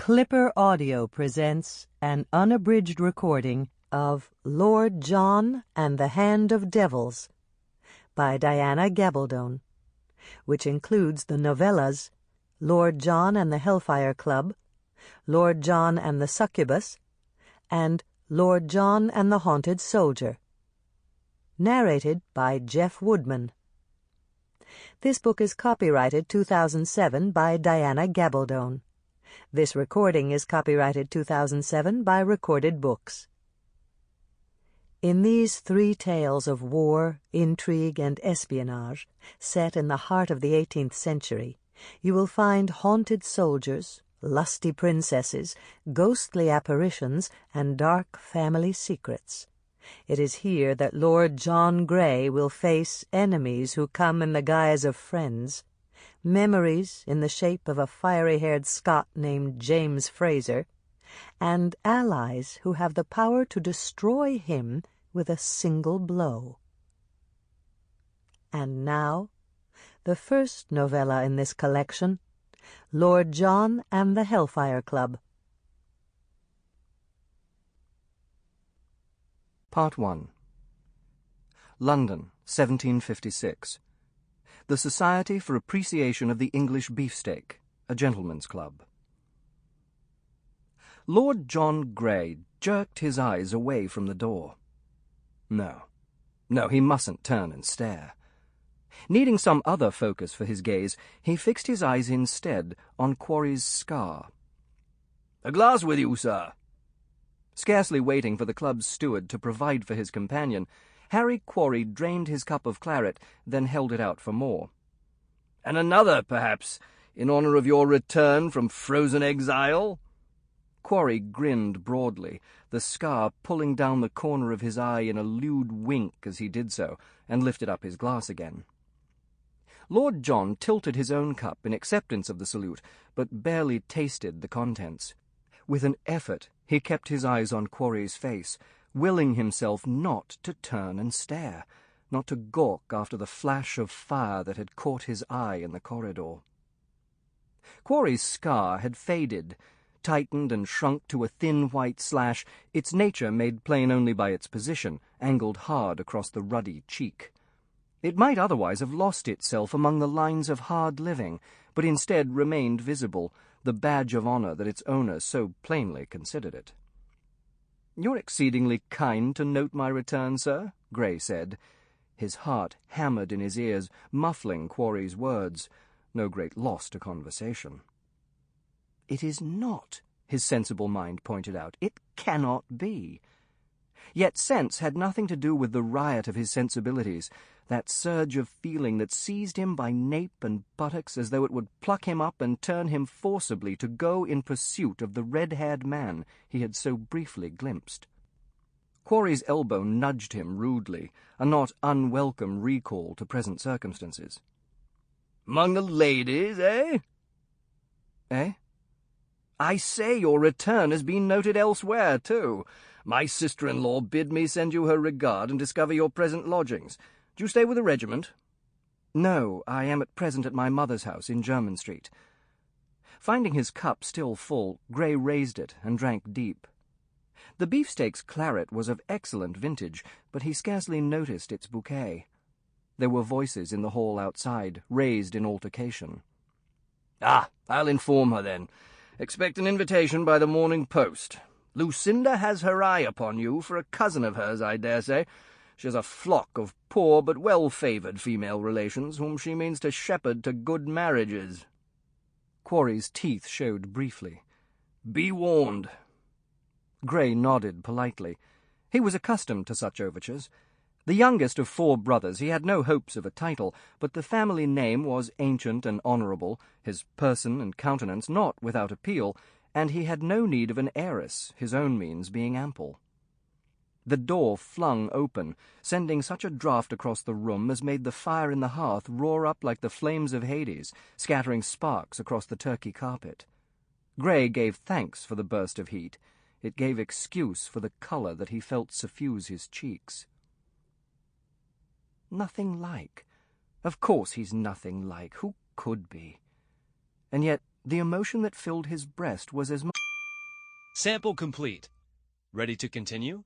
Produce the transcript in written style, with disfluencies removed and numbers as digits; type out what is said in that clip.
Clipper Audio presents an unabridged recording of Lord John and the Hand of Devils by Diana Gabaldon, which includes the novellas Lord John and the Hellfire Club, Lord John and the Succubus, and Lord John and the Haunted Soldier. Narrated by Jeff Woodman. This book is copyrighted 2007 by Diana Gabaldon. This recording is copyrighted 2007 by Recorded Books. In these three tales of war, intrigue, and espionage, set in the heart of the 18th century, you will find haunted soldiers, lusty princesses, ghostly apparitions, and dark family secrets. It is here that Lord John Grey will face enemies who come in the guise of friends, memories in the shape of a fiery-haired Scot named James Fraser, and allies who have the power to destroy him with a single blow. And now, the first novella in this collection, Lord John and the Hellfire Club. Part 1. London, 1756. The Society for Appreciation of the English Beefsteak, a gentleman's club. Lord John Grey jerked his eyes away from the door. No, he mustn't turn and stare. Needing some other focus for his gaze, he fixed his eyes instead on Quarry's scar. "A glass with you, sir." Scarcely waiting for the club's steward to provide for his companion, Harry Quarry drained his cup of claret, then held it out for more. "And another, perhaps, in honour of your return from frozen exile?" Quarry grinned broadly, the scar pulling down the corner of his eye in a lewd wink as he did so, and lifted up his glass again. Lord John tilted his own cup in acceptance of the salute, but barely tasted the contents. With an effort, he kept his eyes on Quarry's face, willing himself not to turn and stare, not to gawk after the flash of fire that had caught his eye in the corridor. Quarry's scar had faded, tightened and shrunk to a thin white slash, its nature made plain only by its position, angled hard across the ruddy cheek. It might otherwise have lost itself among the lines of hard living, but instead remained visible, the badge of honour that its owner so plainly considered it. "You're exceedingly kind to note my return, sir," Grey said. His heart hammered in his ears, muffling Quarry's words. No great loss to conversation. "It is not," his sensible mind pointed out. "It cannot be." Yet sense had nothing to do with the riot of his sensibilities, that surge of feeling that seized him by nape and buttocks as though it would pluck him up and turn him forcibly to go in pursuit of the red-haired man he had so briefly glimpsed. Quarry's elbow nudged him rudely, a not unwelcome recall to present circumstances. "Among the ladies, eh?" "Eh?" "I say your return has been noted elsewhere, too. My sister-in-law bid me send you her regard and discover your present lodgings. Do you stay with the regiment?" "No, I am at present at my mother's house in Jermyn Street." Finding his cup still full, Grey raised it and drank deep. The beefsteak's claret was of excellent vintage, but he scarcely noticed its bouquet. There were voices in the hall outside, raised in altercation. "Ah, I'll inform her then. Expect an invitation by the morning post. Lucinda has her eye upon you for a cousin of hers, I dare say. She has a flock of poor but well-favoured female relations whom she means to shepherd to good marriages." Quarry's teeth showed briefly. "Be warned." Grey nodded politely. He was accustomed to such overtures. The youngest of 4 brothers, he had no hopes of a title, but the family name was ancient and honourable, his person and countenance not without appeal, and he had no need of an heiress, his own means being ample. The door flung open, sending such a draught across the room as made the fire in the hearth roar up like the flames of Hades, scattering sparks across the turkey carpet. Grey gave thanks for the burst of heat. It gave excuse for the colour that he felt suffuse his cheeks. Nothing like. Of course he's nothing like. Who could be? And yet the emotion that filled his breast was as much Sample complete. Ready to continue?